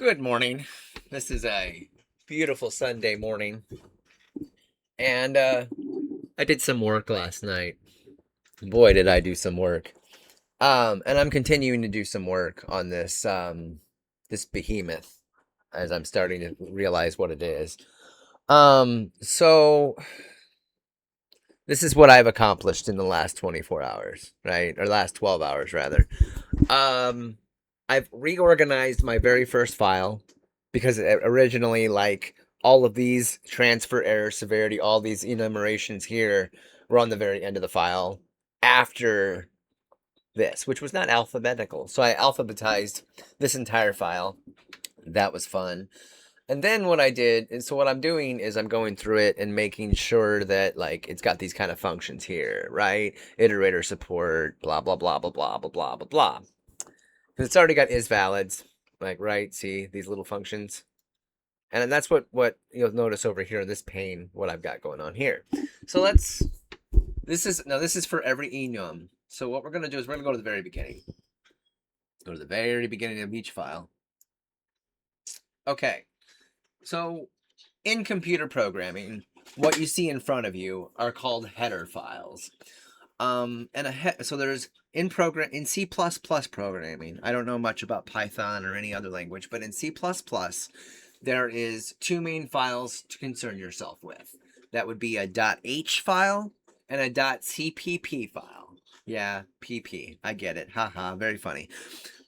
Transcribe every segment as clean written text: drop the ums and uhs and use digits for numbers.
Good morning. This is a beautiful Sunday morning, and I did some work last night. Boy, did I do some work. And I'm continuing to do some work on this behemoth as I'm starting to realize what it is. So this is what I've accomplished in the last 24 hours, right? Or last 12 hours rather. Um, I've reorganized my very first file because originally, like, all of these transfer error severity, all these enumerations here were on the very end of the file after this, which was not alphabetical. So I alphabetized this entire file. That was fun. And then what I did, and so what I'm doing is I'm going through it and making sure that, like, it's got these kind of functions here, right? Iterator support, blah, blah, blah, blah, blah, blah, blah, blah, blah. Because it's already got is valids, like, right? See these little functions? And that's what you'll notice over here in this pane, what I've got going on here. So this is for every enum. So what we're going to do is we're going to go to the very beginning. Go to the very beginning of each file. Okay. So in computer programming, what you see in front of you are called header files. So there's in C++ programming. I don't know much about Python or any other language, but in C++, there is two main files to concern yourself with. That would be a .h file and a .cpp file. Yeah, PP. I get it. Haha, very funny.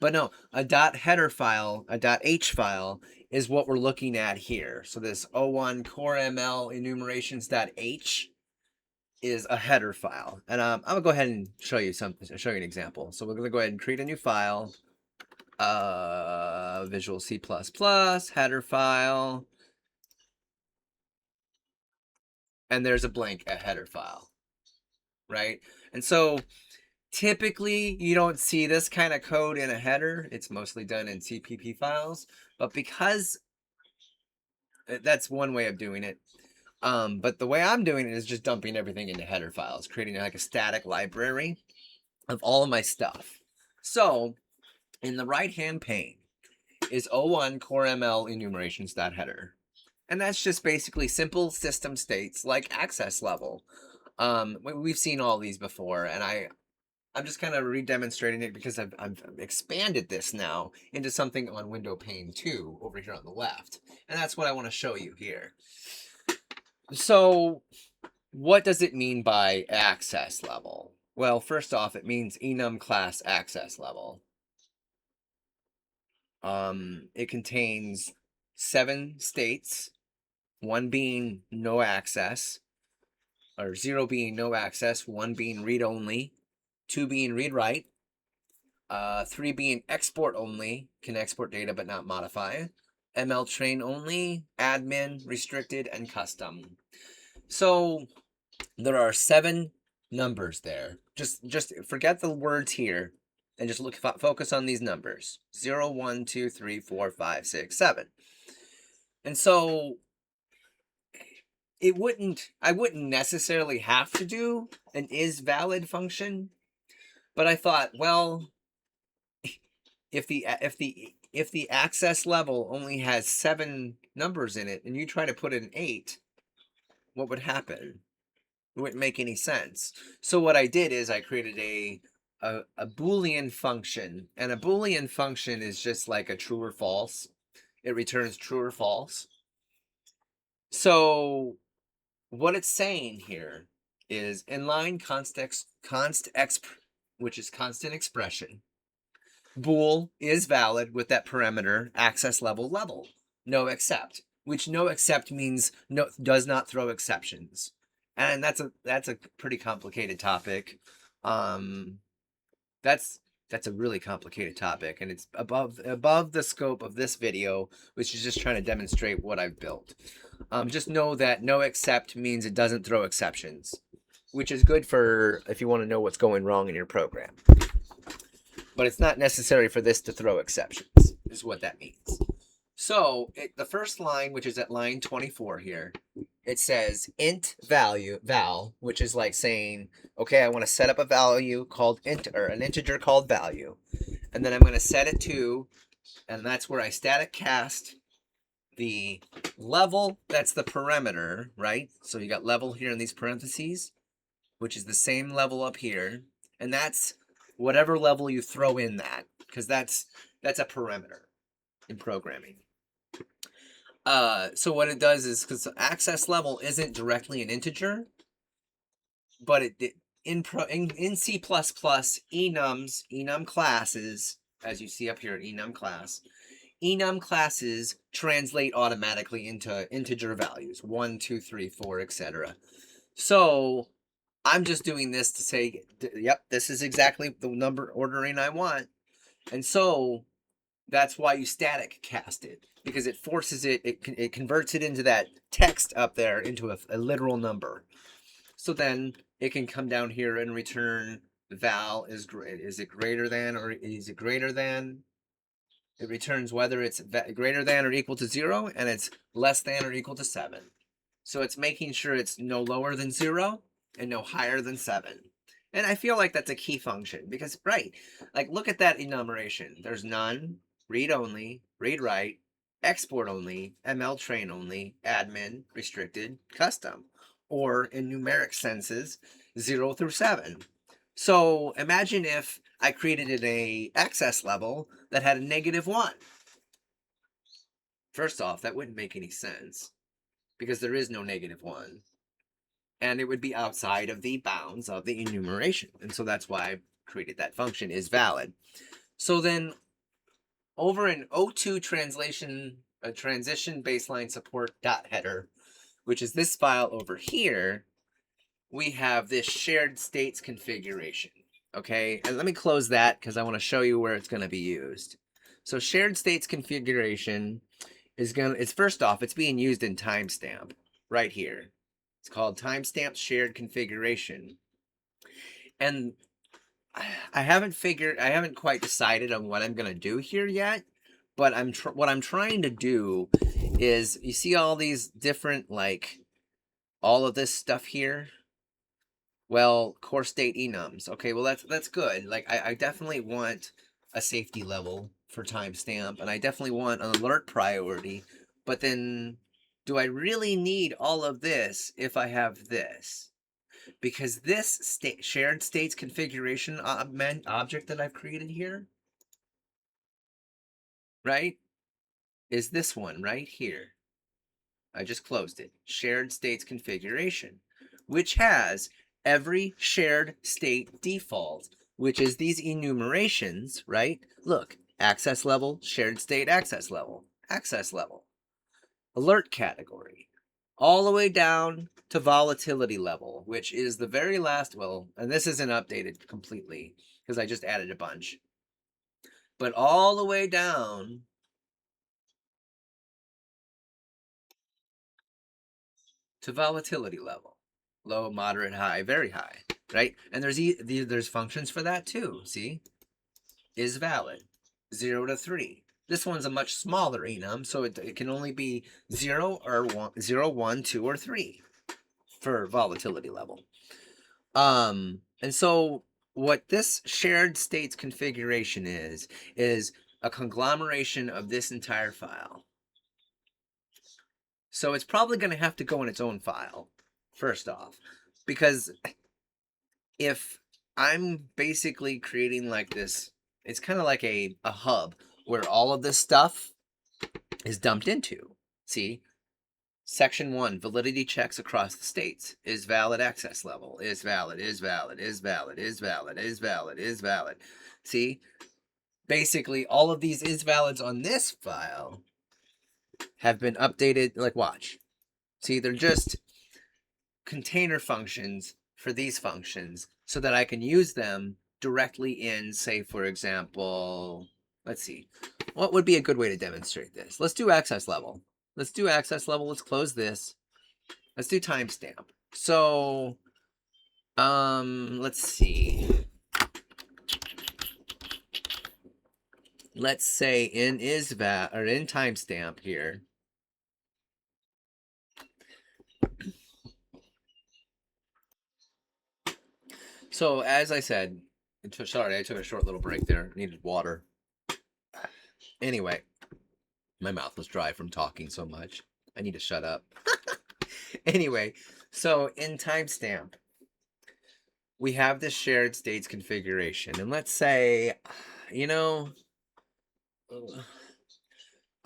But no, a .header file, a .h file, is what we're looking at here. So this O1 core ML enumerations.h is a header file. And I'm gonna go ahead and show you an example. So we're gonna go ahead and create a new file. Visual C++ header file, and there's a blank header file, right? And so typically you don't see this kind of code in a header. It's mostly done in CPP files, but because that's one way of doing it. But the way I'm doing it is just dumping everything into header files, creating like a static library of all of my stuff. So in the right-hand pane is O1 core ML enumerations.header. And that's just basically simple system states like access level. We've seen all these before, and I'm just kind of redemonstrating it because I've expanded this now into something on window pane 2 over here on the left. And that's what I want to show you here. So what does it mean by access level? Well, first off, it means enum class access level. It contains 7 states, 1 being no access, or 0 being no access, 1 being read only, 2 being read write, 3 being export only, can export data but not modify, ML train only, admin, restricted, and custom. So there are 7 numbers there. Just forget the words here and just focus on these numbers. 0, 1, 2, 3, 4, 5, 6, 7. And so I wouldn't necessarily have to do an is valid function, but I thought, well, if the access level only has 7 numbers in it and you try to put in 8, what would happen? It wouldn't make any sense. So what I did is I created a Boolean function, and a Boolean function is just like a true or false. It returns true or false. So what it's saying here is inline which is constant expression. Bool is valid with that parameter access level. No except, which no except means no does not throw exceptions. And that's a pretty complicated topic. That's a really complicated topic, and it's above the scope of this video, which is just trying to demonstrate what I've built. Just know that no except means it doesn't throw exceptions, which is good for if you want to know what's going wrong in your program. But it's not necessary for this to throw exceptions, is what that means. So the first line, which is at line 24 here, it says int value, val, which is like saying, okay, I want to set up a value called int, or an integer called value. And then I'm going to set it to And that's where I static cast the level. That's the parameter, right? So you got level here in these parentheses, which is the same level up here. And that's whatever level you throw in that, because that's a parameter in programming. So what it does is, because access level isn't directly an integer, but in C++, enum classes, as you see up here, enum classes translate automatically into integer values, 1, 2, 3, 4, etc. So I'm just doing this to say, yep, this is exactly the number ordering I want. And so that's why you static cast it, because it forces it converts it into that text up there into a literal number. So then it can come down here and return val is it greater than, or is it greater than? It returns whether it's greater than or equal to 0, and it's less than or equal to 7. So it's making sure it's no lower than 0 and no higher than 7. And I feel like that's a key function because, right, like look at that enumeration. There's none, read only, read write, export only, ML train only, admin, restricted, custom, or in numeric senses, 0 through 7. So imagine if I created an access level that had a -1. First off, that wouldn't make any sense because there is no -1. And it would be outside of the bounds of the enumeration. And so that's why I created that function is valid. So then over in O2 translation, transition baseline support dot header, which is this file over here, we have this shared states configuration. Okay, and let me close that because I want to show you where it's going to be used. So shared states configuration it's first off, it's being used in timestamp right here. It's called timestamp shared configuration. And I haven't quite decided on what I'm going to do here yet, but what I'm trying to do is, you see all these different, like, all of this stuff here? Well, core state enums. Okay, well, that's good. Like, I definitely want a safety level for timestamp, and I definitely want an alert priority, but then do I really need all of this if I have this? Because this shared states configuration object that I've created here, right, is this one right here. I just closed it. Shared states configuration, which has every shared state default, which is these enumerations, right? Look, access level, shared state access level, alert category, all the way down to volatility level, which is the very last, well, and this isn't updated completely because I just added a bunch, but all the way down to volatility level. Low, moderate, high, very high, right? And there's functions for that too, see? Is valid, 0 to 3. This one's a much smaller enum, so it can only be 0 or 1, 0, 1, 2, or 3 for volatility level. And so what this shared states configuration is a conglomeration of this entire file. So it's probably going to have to go in its own file, first off, because if I'm basically creating like this, it's kind of like a hub where all of this stuff is dumped into. See? Section 1, validity checks across the states. Is valid access level. Is valid, is valid, is valid, is valid, is valid, is valid. See? Basically, all of these is valids on this file have been updated. Like, watch. See, they're just container functions for these functions so that I can use them directly in, say, for example, let's see. What would be a good way to demonstrate this? Let's do access level. Let's close this. Let's do timestamp. So, let's see. Let's say in in timestamp here. So as I said, sorry, I took a short little break there. Needed water. Anyway, my mouth was dry from talking so much. I need to shut up. Anyway, so in timestamp, we have this shared states configuration. And let's say, you know,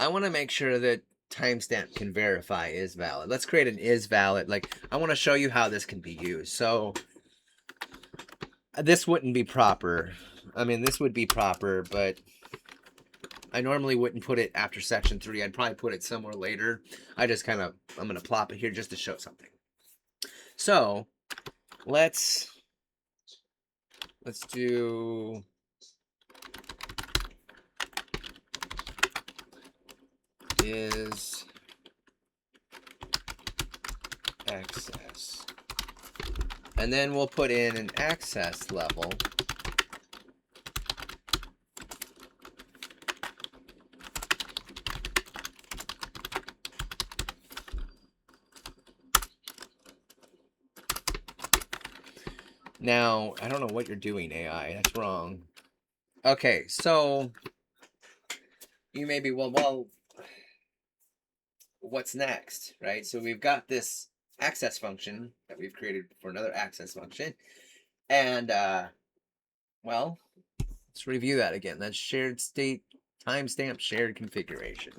I want to make sure that timestamp can verify is valid. Let's create an is valid. Like, I want to show you how this can be used. So this wouldn't be proper. I mean, this would be proper, but I normally wouldn't put it after section 3. I'd probably put it somewhere later. I'm going to plop it here just to show something. So let's do is access. And then we'll put in an access level. Now, I don't know what you're doing, AI. That's wrong. Okay, so you may be, well, what's next, right? So we've got this access function that we've created for another access function. And, well, let's review that again. That's shared state, timestamp, shared configuration.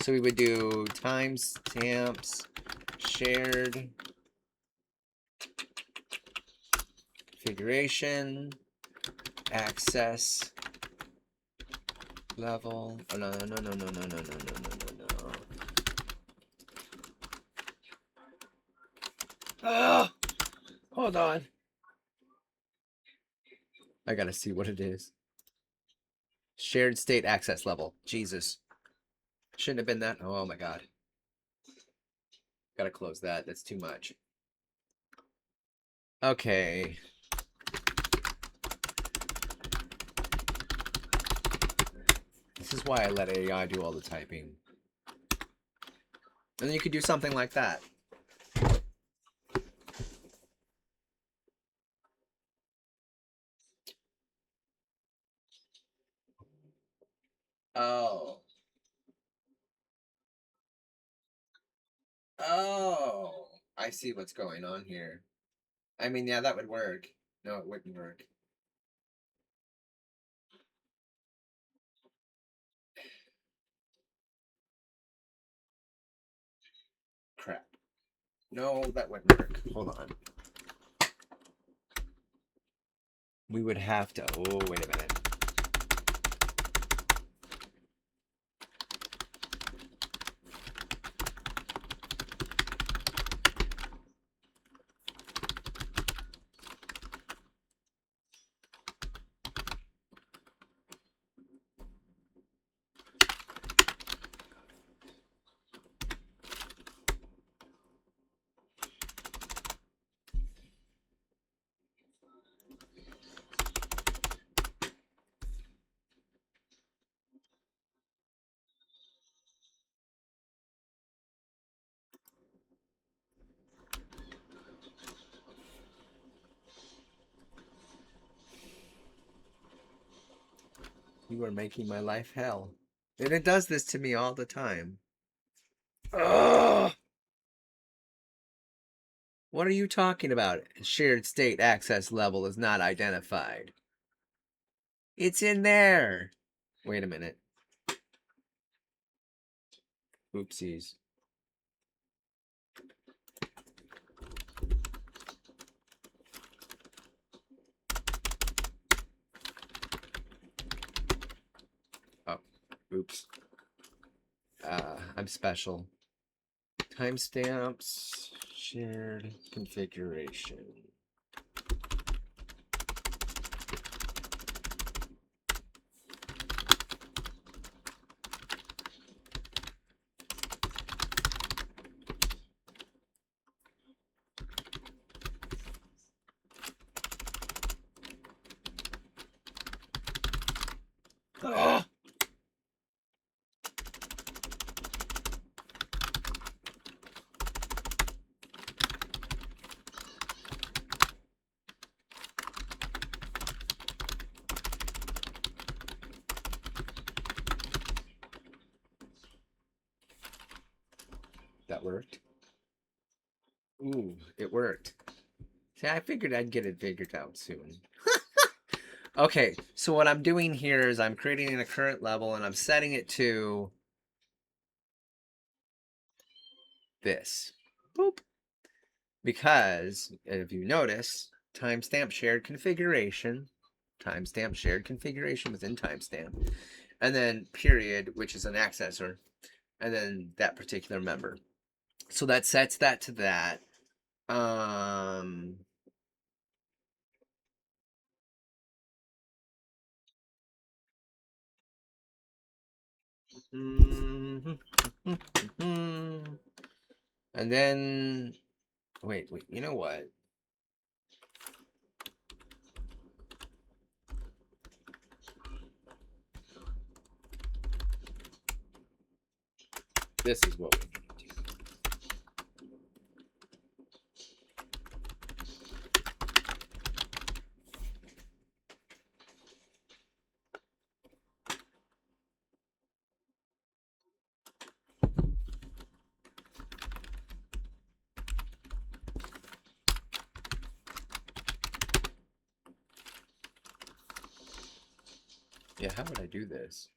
So we would do timestamps, shared configuration, access level. Oh, no. Oh, hold on. I gotta see what it is. Shared state access level. Jesus. Shouldn't have been that. Oh my god. Gotta close that. That's too much. Okay. This is why I let AI do all the typing. And then you could do something like that. Oh. Oh. I see what's going on here. I mean, yeah, that would work. No, it wouldn't work. Crap. No, that wouldn't work. Hold on. We would have to. Oh, wait a minute. You are making my life hell. And it does this to me all the time. Ugh! What are you talking about? Shared state access level is not identified. It's in there. Wait a minute. Oopsies. Oh, oops. I'm special. Timestamps, shared configuration. Oh! That worked. Ooh, it worked. See, I figured I'd get it figured out soon. Okay, so what I'm doing here is I'm creating a current level and I'm setting it to this. Boop. Because if you notice, timestamp shared configuration within timestamp, and then period, which is an accessor, and then that particular member. So that sets that to that. And then wait, you know what? This is what we need to do. Yeah, how would I do this?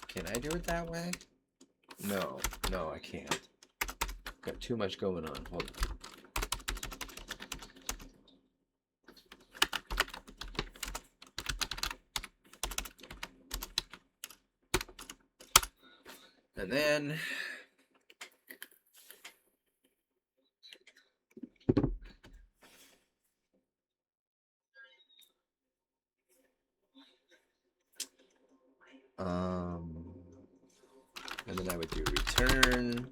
Can I do it that way? No, I can't. Got too much going on. Hold on. And then and then I would do return.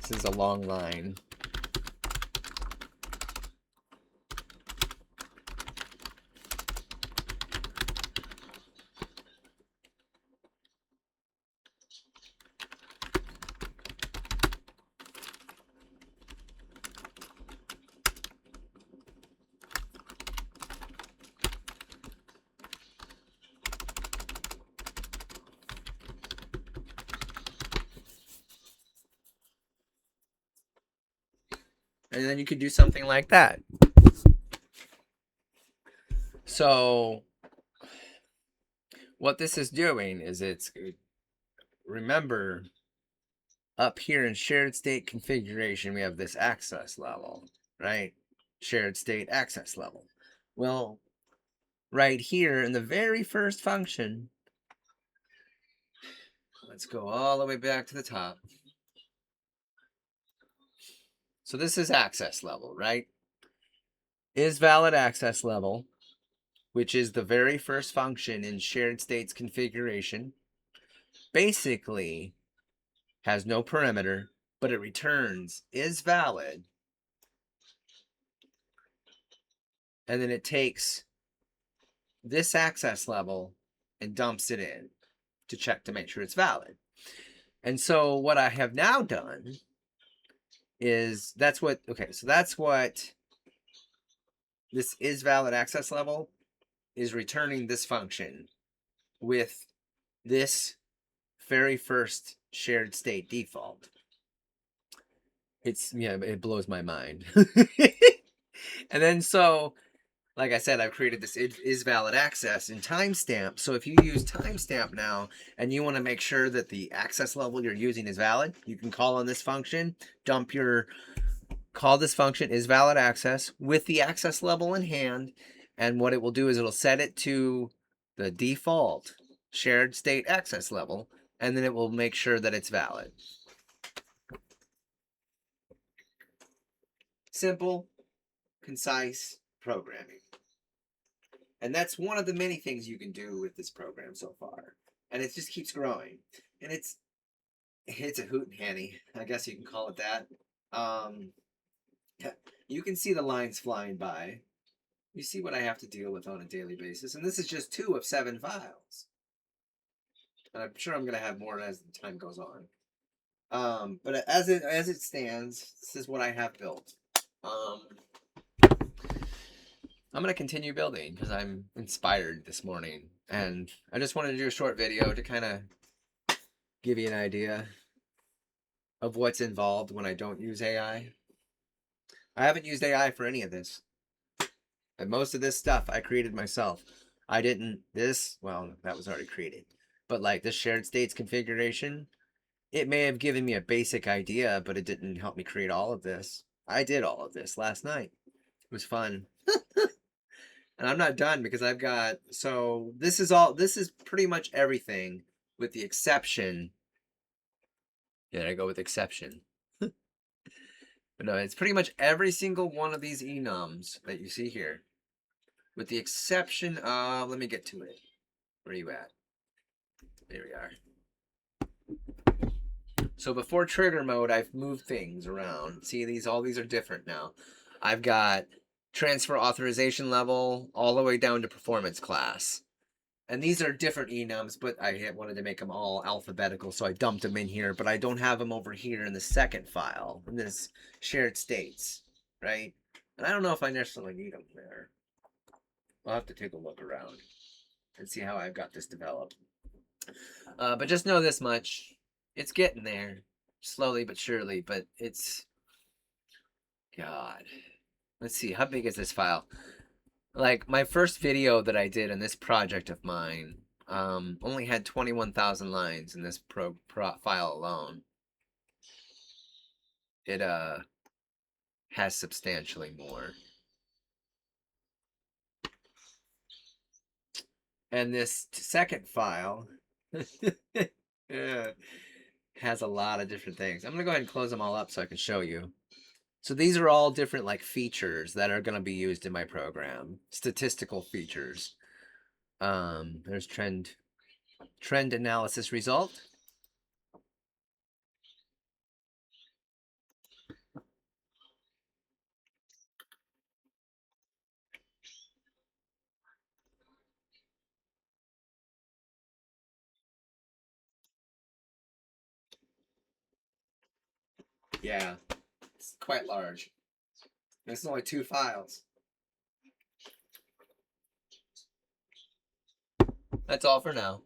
This is a long line. And then you could do something like that. So what this is doing is remember up here in shared state configuration, we have this access level, right? Shared state access level. Well, right here in the very first function, let's go all the way back to the top. So this is access level, right? Is valid access level, which is the very first function in shared states configuration, basically has no parameter, but it returns is valid. And then it takes this access level and dumps it in to check to make sure it's valid. And so what I have now done is that's what this is valid access level is returning this function with this very first shared state default. It blows my mind. And then so, like I said, I've created this is valid access in timestamp. So if you use timestamp now and you want to make sure that the access level you're using is valid, you can call on this function, call this function is valid access with the access level in hand. And what it will do is it'll set it to the default shared state access level, and then it will make sure that it's valid. Simple, concise programming. And that's one of the many things you can do with this program so far. And it just keeps growing. And it's a hootenanny, I guess you can call it that. You can see the lines flying by. You see what I have to deal with on a daily basis. And this is just 2 of 7 files. And I'm sure I'm going to have more as the time goes on. But as it stands, this is what I have built. I'm gonna continue building because I'm inspired this morning, and I just wanted to do a short video to kind of give you an idea of what's involved when I don't use AI. I haven't used AI for any of this, and most of this stuff I created myself. I didn't this well that was already created, but like this shared states configuration, it may have given me a basic idea, but it didn't help me create all of this. I did all of this last night. It was fun. And I'm not done because I've got, so this is pretty much everything with the exception. Yeah, I go with exception. But no, it's pretty much every single one of these enums that you see here. With the exception of, let me get to it. Where are you at? There we are. So before trigger mode, I've moved things around. See, all these are different now. I've got transfer authorization level all the way down to performance class. And these are different enums, but I wanted to make them all alphabetical, so I dumped them in here, but I don't have them over here in the second file, in this shared states, right? And I don't know if I necessarily need them there. I'll have to take a look around and see how I've got this developed. But just know this much. It's getting there, slowly but surely, but it's... God. Let's see, how big is this file? Like, my first video that I did in this project of mine only had 21,000 lines in this file alone. It has substantially more. And this second file has a lot of different things. I'm gonna go ahead and close them all up so I can show you. So these are all different like features that are going to be used in my program. Statistical features. There's trend analysis result. Yeah, it's quite large. It's only 2 files. That's all for now.